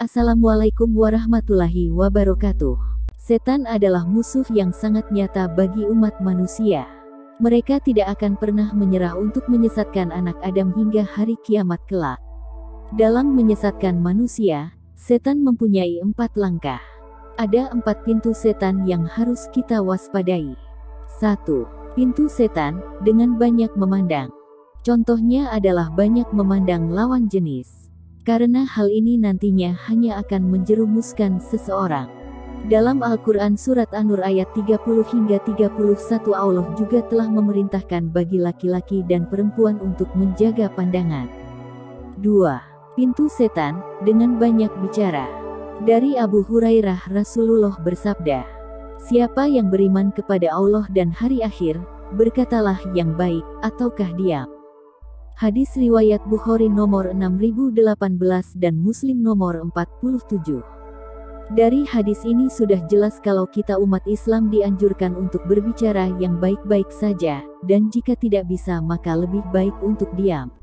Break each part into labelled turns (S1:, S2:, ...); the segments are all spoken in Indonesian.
S1: Assalamualaikum warahmatullahi wabarakatuh. Setan adalah musuh yang sangat nyata bagi umat manusia. Mereka tidak akan pernah menyerah untuk menyesatkan anak Adam hingga hari kiamat kelak. Dalam menyesatkan manusia, setan mempunyai 4 langkah. Ada 4 pintu setan yang harus kita waspadai. 1. Pintu setan, dengan banyak memandang. Contohnya adalah banyak memandang lawan jenis. Karena hal ini nantinya hanya akan menjerumuskan seseorang. Dalam Al-Quran Surat An-Nur ayat 30 hingga 31 Allah juga telah memerintahkan bagi laki-laki dan perempuan untuk menjaga pandangan. 2. Pintu setan, dengan banyak bicara. Dari Abu Hurairah Rasulullah bersabda, "Siapa yang beriman kepada Allah dan hari akhir, berkatalah yang baik, ataukah diam." Hadis riwayat Bukhari nomor 6018 dan Muslim nomor 47. Dari hadis ini sudah jelas kalau kita umat Islam dianjurkan untuk berbicara yang baik-baik saja, dan jika tidak bisa maka lebih baik untuk diam.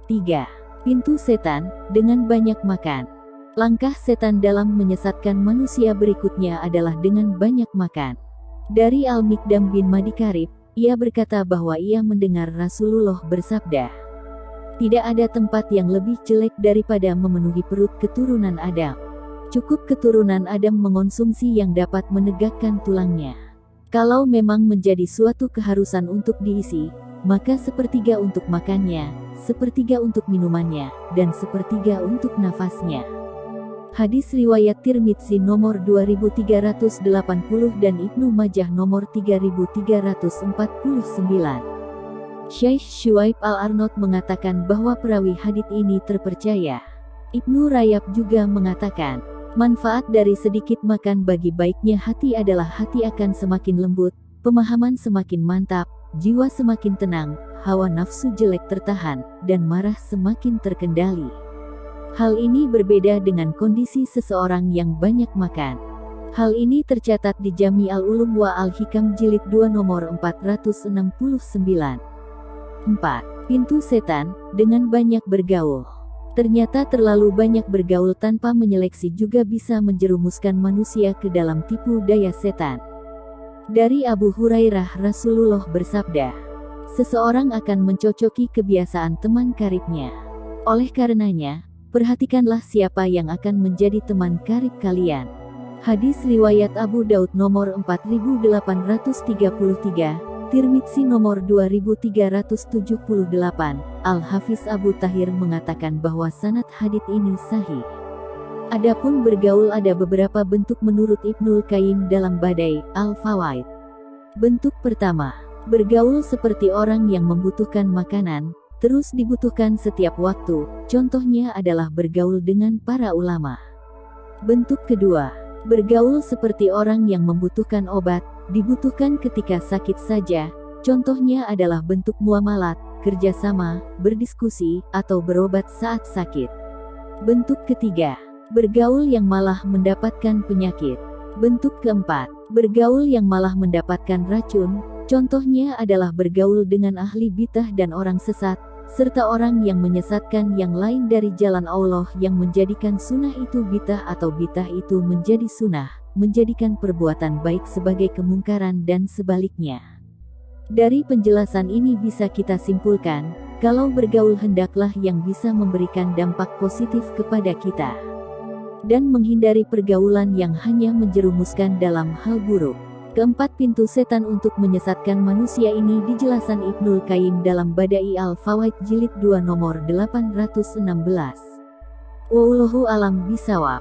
S1: 3. Pintu setan, dengan banyak makan. Langkah setan dalam menyesatkan manusia berikutnya adalah dengan banyak makan. Dari Al-Mikdam bin Madi Karib, ia berkata bahwa ia mendengar Rasulullah bersabda, "Tidak ada tempat yang lebih jelek daripada memenuhi perut keturunan Adam. Cukup keturunan Adam mengonsumsi yang dapat menegakkan tulangnya. Kalau memang menjadi suatu keharusan untuk diisi, maka sepertiga untuk makannya, sepertiga untuk minumannya, dan sepertiga untuk nafasnya." Hadis riwayat Tirmidzi nomor 2380 dan Ibnu Majah nomor 3349. Syekh Syuaib Al-Arnaud mengatakan bahwa perawi hadits ini terpercaya. Ibnu Rayab juga mengatakan, manfaat dari sedikit makan bagi baiknya hati adalah hati akan semakin lembut, pemahaman semakin mantap, jiwa semakin tenang, hawa nafsu jelek tertahan, dan marah semakin terkendali. Hal ini berbeda dengan kondisi seseorang yang banyak makan. Hal ini tercatat di Jami Al-Ulum wa Al-Hikam jilid 2 nomor 469. 4. Pintu setan, dengan banyak bergaul. Ternyata terlalu banyak bergaul tanpa menyeleksi juga bisa menjerumuskan manusia ke dalam tipu daya setan. Dari Abu Hurairah Rasulullah bersabda, "Seseorang akan mencocoki kebiasaan teman karibnya. Oleh karenanya, perhatikanlah siapa yang akan menjadi teman karib kalian." Hadis riwayat Abu Daud nomor 4833, Tirmidzi nomor 2378. Al-Hafiz Abu Tahir mengatakan bahwa sanad hadits ini sahih. Adapun bergaul ada beberapa bentuk menurut Ibnul Qayyim dalam Badai Al-Fawaid. Bentuk pertama, bergaul seperti orang yang membutuhkan makanan, terus dibutuhkan setiap waktu, contohnya adalah bergaul dengan para ulama. Bentuk kedua, bergaul seperti orang yang membutuhkan obat, dibutuhkan ketika sakit saja, contohnya adalah bentuk muamalat, kerjasama, berdiskusi, atau berobat saat sakit. Bentuk ketiga, bergaul yang malah mendapatkan penyakit. Bentuk keempat, bergaul yang malah mendapatkan racun, contohnya adalah bergaul dengan ahli bidah dan orang sesat, serta orang yang menyesatkan yang lain dari jalan Allah yang menjadikan sunnah itu bidah atau bidah itu menjadi sunnah, menjadikan perbuatan baik sebagai kemungkaran dan sebaliknya. Dari penjelasan ini bisa kita simpulkan, kalau bergaul hendaklah yang bisa memberikan dampak positif kepada kita, dan menghindari pergaulan yang hanya menjerumuskan dalam hal buruk. Keempat pintu setan untuk menyesatkan manusia ini dijelasan Ibnul Qayyim dalam Badai Al-Fawaid jilid 2 nomor 816. Wallahu alam bisawab.